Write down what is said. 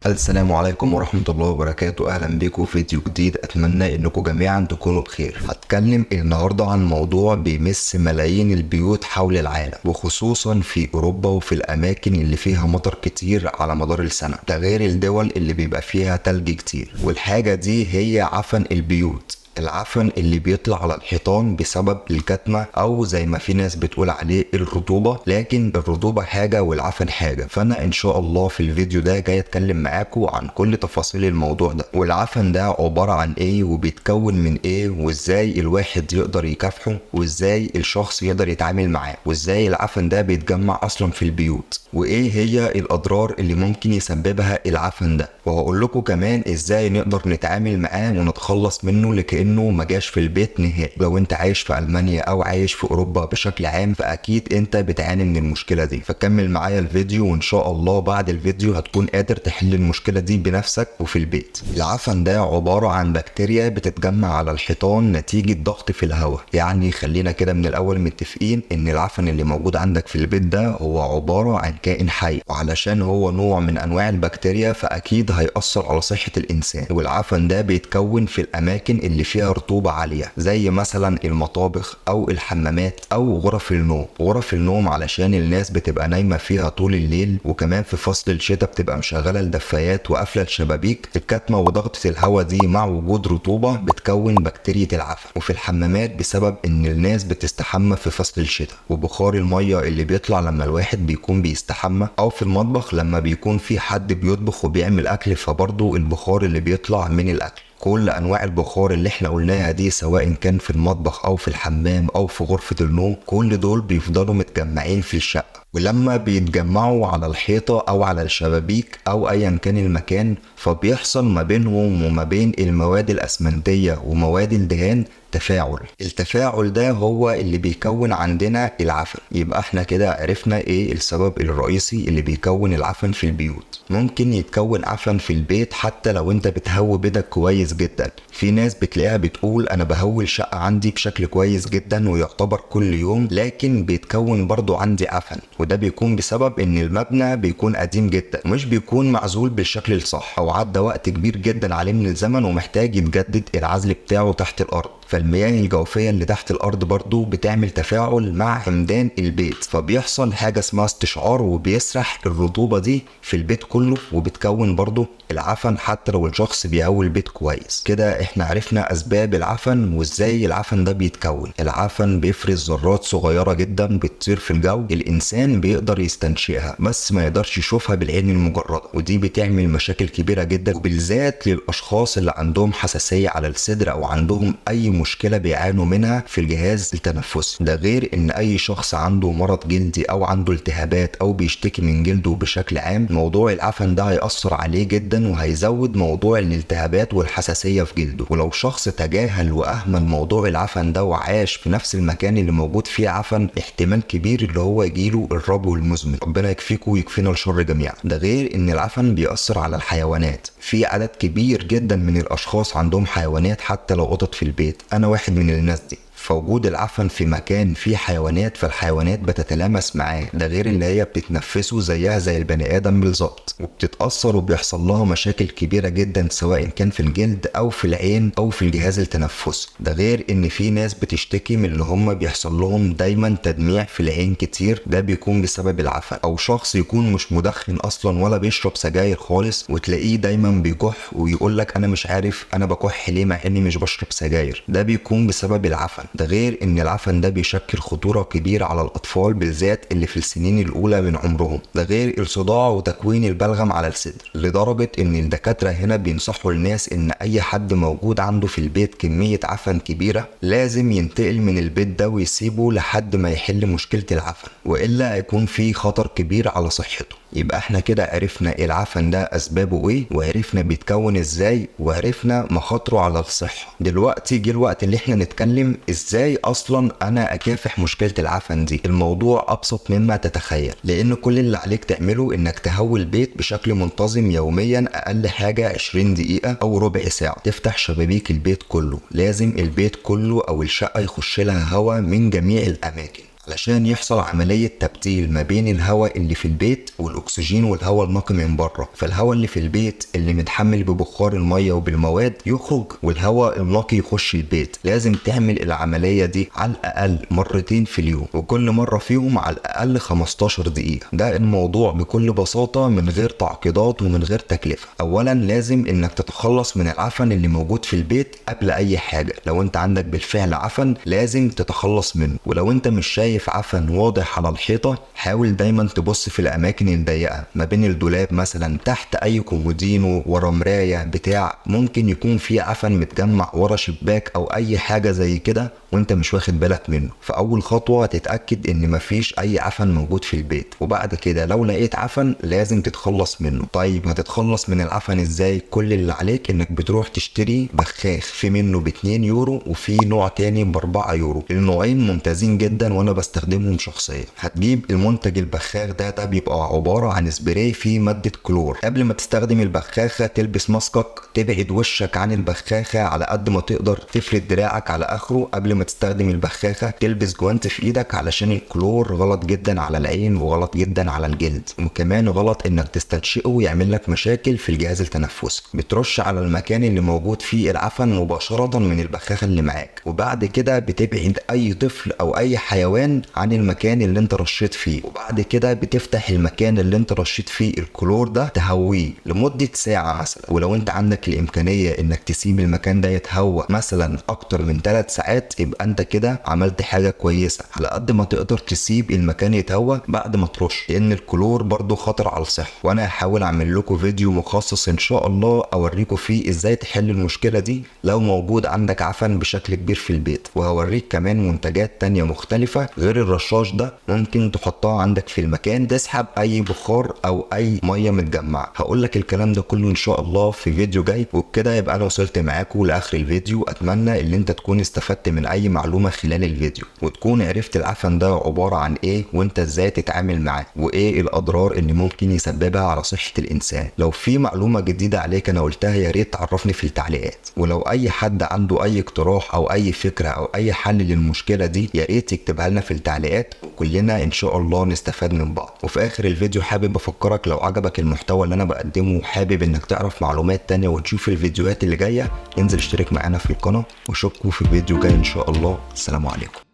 السلام عليكم ورحمة الله وبركاته. أهلا بكم في فيديو جديد. أتمنى إنكم جميعا تكونوا بخير. هتكلم النهاردة عن موضوع بيمس ملايين البيوت حول العالم، وخصوصا في أوروبا وفي الأماكن اللي فيها مطر كتير على مدار السنة، ده غير الدول اللي بيبقى فيها تلج كتير. والحاجة دي هي عفن البيوت، العفن اللي بيطلع على الحيطان بسبب الكتمة، او زي ما في ناس بتقول عليه الرطوبة، لكن الرطوبة حاجة والعفن حاجة. فانا ان شاء الله في الفيديو ده جاي اتكلم معاكم عن كل تفاصيل الموضوع ده، والعفن ده عبارة عن ايه وبيتكون من ايه، وازاي الواحد يقدر يكافحه، وازاي الشخص يقدر يتعامل معاه، وازاي العفن ده بيتجمع اصلا في البيوت، وايه هي الاضرار اللي ممكن يسببها العفن ده. وهقول لكم كمان ازاي نقدر نتعامل معاه ونتخلص منه لكأنه ما جاش في البيت نهائي. لو انت عايش في المانيا او عايش في اوروبا بشكل عام، فاكيد انت بتعاني من المشكله دي. فكمل معايا الفيديو، وان شاء الله بعد الفيديو هتكون قادر تحل المشكله دي بنفسك وفي البيت. العفن ده عباره عن بكتيريا بتتجمع على الحيطان نتيجه ضغط في الهواء. يعني خلينا كده من الاول متفقين ان العفن اللي موجود عندك في البيت ده هو عباره عن كائن حي، وعلشان هو نوع من انواع البكتيريا فاكيد هيأثر على صحه الانسان. والعفن ده بيتكون في الاماكن اللي فيها رطوبة عالية، زي مثلا المطابخ او الحمامات او غرف النوم. غرف النوم علشان الناس بتبقى نايمة فيها طول الليل، وكمان في فصل الشتاء بتبقى مشغلة الدفايات وقافلة الشبابيك. الكتمة وضغطة الهواء دي مع وجود رطوبة بتكون بكتيريا العفن. وفي الحمامات بسبب ان الناس بتستحمى في فصل الشتاء، وبخار المية اللي بيطلع لما الواحد بيكون بيستحمى، او في المطبخ لما بيكون في حد بيطبخ وبيعمل اكل، فبرضه البخار اللي بيطلع من الاكل. كل انواع البخار اللي احنا قلناها دي، سواء كان في المطبخ او في الحمام او في غرفة النوم، كل دول بيفضلوا متجمعين في الشقة. ولما بيتجمعوا على الحيطة او على الشبابيك او ايا كان المكان، فبيحصل ما بينهم وما بين المواد الاسمنتية ومواد الدهان تفاعل. التفاعل ده هو اللي بيكون عندنا العفن. يبقى احنا كده عرفنا ايه السبب الرئيسي اللي بيكون العفن في البيوت. ممكن يتكون عفن في البيت حتى لو انت بتهوي بيتك كويس جدا. في ناس بتلاقيها بتقول انا بهوي الشقة عندي بشكل كويس جدا ويعتبر كل يوم، لكن بيتكون برضو عندي عفن. وده بيكون بسبب ان المبنى بيكون قديم جدا، مش بيكون معزول بالشكل الصح، او عدى وقت كبير جدا عليه من الزمن ومحتاج يتجدد العزل بتاعه تحت الارض. فالمياه الجوفية اللي تحت الأرض برضو بتعمل تفاعل مع عمدان البيت، فبيحصل حاجة اسمها استشعار، وبيسرح الرطوبة دي في البيت كله، وبتكون برضو العفن حتى لو الشخص بيهوي البيت كويس. كده احنا عرفنا أسباب العفن وازاي العفن ده بيتكون. العفن بيفرز ذرات صغيرة جدا بتطير في الجو، الإنسان بيقدر يستنشقها بس ما يقدرش يشوفها بالعين المجردة، ودي بتعمل مشاكل كبيرة جدا، وبالذات للأشخاص اللي عندهم حساسية على الصدر أو عندهم أي مشكلة بيعانوا منها في الجهاز التنفسي. ده غير ان اي شخص عنده مرض جلدي او عنده التهابات او بيشتكي من جلده بشكل عام، موضوع العفن ده هيأثر عليه جدا وهيزود موضوع الالتهابات والحساسية في جلده. ولو شخص تجاهل واهمل موضوع العفن ده وعاش في نفس المكان اللي موجود فيه عفن، احتمال كبير اللي هو يجيله الربو المزمن. ربنا يكفيكم ويكفينا الشر جميعا. ده غير ان العفن بيأثر على الحيوانات. في عدد كبير جدا من الاشخاص عندهم حيوانات حتى لو قطط في البيت، انا واحد من الناس دي. فوجود العفن في مكان فيه حيوانات، فالحيوانات بتتلامس معاه. ده غير ان هي بتتنفسه زيها زي البني ادم بالظبط، وبتتاثر وبيحصل لها مشاكل كبيره جدا، سواء كان في الجلد او في العين او في الجهاز التنفسي. ده غير ان في ناس بتشتكي من اللي هم بيحصل لهم دايما تدميع في العين كتير، ده بيكون بسبب العفن. او شخص يكون مش مدخن اصلا ولا بيشرب سجاير خالص، وتلاقيه دايما بيكح ويقول لك انا مش عارف انا بكح ليه مع اني مش بشرب سجاير، ده بيكون بسبب العفن. ده غير ان العفن ده بيشكل خطورة كبيرة على الاطفال بالذات اللي في السنين الاولى من عمرهم. ده غير الصداع وتكوين البلغم على الصدر، لدرجة ان الدكاترة هنا بينصحوا الناس ان اي حد موجود عنده في البيت كمية عفن كبيرة لازم ينتقل من البيت ده ويسيبه لحد ما يحل مشكلة العفن، والا هيكون في خطر كبير على صحته. يبقى احنا كده عرفنا العفن ده اسبابه ايه، وعرفنا بيتكون ازاي، وعرفنا مخاطره على الصحة. دلوقتي جه الوقت اللي احنا نتكلم ازاي اصلا انا اكافح مشكلة العفن دي. الموضوع ابسط مما تتخيل، لان كل اللي عليك تعمله انك تهوي البيت بشكل منتظم يوميا، اقل حاجة 20 دقيقة او ربع ساعة. تفتح شبابيك البيت كله، لازم البيت كله او الشقة يخش لها هواء من جميع الاماكن، علشان يحصل عملية تبديل ما بين الهواء اللي في البيت والاكسجين والهواء النقي من بره. فالهواء اللي في البيت اللي متحمل ببخار المية وبالمواد يخرج، والهواء النقي يخش البيت. لازم تعمل العملية دي على الاقل مرتين في اليوم، وكل مرة فيهم على الاقل 15 دقيقة. ده الموضوع بكل بساطة من غير تعقيدات ومن غير تكلفة. اولا لازم انك تتخلص من العفن اللي موجود في البيت قبل اي حاجة. لو انت عندك بالفعل عفن لازم تتخلص منه، ولو انت مش شايف عفن واضح على الحيطة حاول دايما تبص في الاماكن الضيقة ما بين الدولاب مثلا، تحت اي كومودينو، ورا مراية بتاع، ممكن يكون في عفن متجمع ورا شباك او اي حاجة زي كده وانت مش واخد بالك منه. فاول خطوة تتأكد ان مفيش اي عفن موجود في البيت، وبعد كده لو لقيت عفن لازم تتخلص منه. طيب هتتخلص من العفن ازاي؟ كل اللي عليك انك بتروح تشتري بخاخ، في منه ب2 يورو وفي نوع تاني ب4 يورو. النوعين ممتازين جدا وانا بستخدمهم شخصيا. هتجيب المنتج البخاخ ده بيبقى عبارة عن سبراي فيه مادة كلور. قبل ما تستخدم البخاخة تلبس ماسكك، تبعد وشك عن البخاخة على قد ما تقدر، تفرد دراعك على اخره. قبل ما تستخدم البخاخة تلبس جوانت في ايدك علشان الكلور غلط جدا على العين وغلط جدا على الجلد، وكمان غلط انك تستنشقه ويعمل لك مشاكل في الجهاز التنفسي. بترش على المكان اللي موجود فيه العفن مباشرة من البخاخة اللي معاك، وبعد كده بتبعد اي طفل او اي حيوان عن المكان اللي انت رشيت فيه. وبعد كده بتفتح المكان اللي انت رشيت فيه الكلور ده تهويه لمدة ساعة مثلا. ولو انت عندك الامكانية انك تسيب المكان ده يتهوى مثلا اكتر من 3 ساعات يبقى انت كده عملت حاجة كويسة. على قد ما تقدر تسيب المكان يتهوى بعد ما ترش، لان الكلور برضو خطر على الصحة. وانا هحاول اعمل لكم فيديو مخصص ان شاء الله اوريكم فيه ازاي تحل المشكلة دي لو موجود عندك عفن بشكل كبير في البيت. وهوريك كمان منتجات تانية مختلفة غير الرشاش ده ممكن تحطها عندك في المكان تسحب اي بخار او اي مية متجمعة. هقولك الكلام ده كله ان شاء الله في فيديو جاي. وبكده يبقى انا وصلت معاكم لاخر الفيديو. اتمنى ان انت تكون استفدت من اي معلومة خلال الفيديو، وتكون عرفت العفن ده عبارة عن ايه وانت ازاي تتعامل معاه، وايه الاضرار اللي ممكن يسببها على صحة الانسان. لو في معلومة جديدة عليك انا قلتها يا ريت تعرفني في التعليقات. ولو اي حد عنده اي اقتراح او اي فكرة او اي حل للمشكلة دي يا ريت يكتبها لنا في التعليقات، وكلنا ان شاء الله نستفاد من بعض. وفي اخر الفيديو حابب افكرك لو عجبك المحتوى اللي انا بقدمه وحابب انك تعرف معلومات تانية وتشوف الفيديوهات اللي جاية، انزل اشترك معانا في القناة، واشوفكم في فيديو جاي ان شاء الله. السلام عليكم.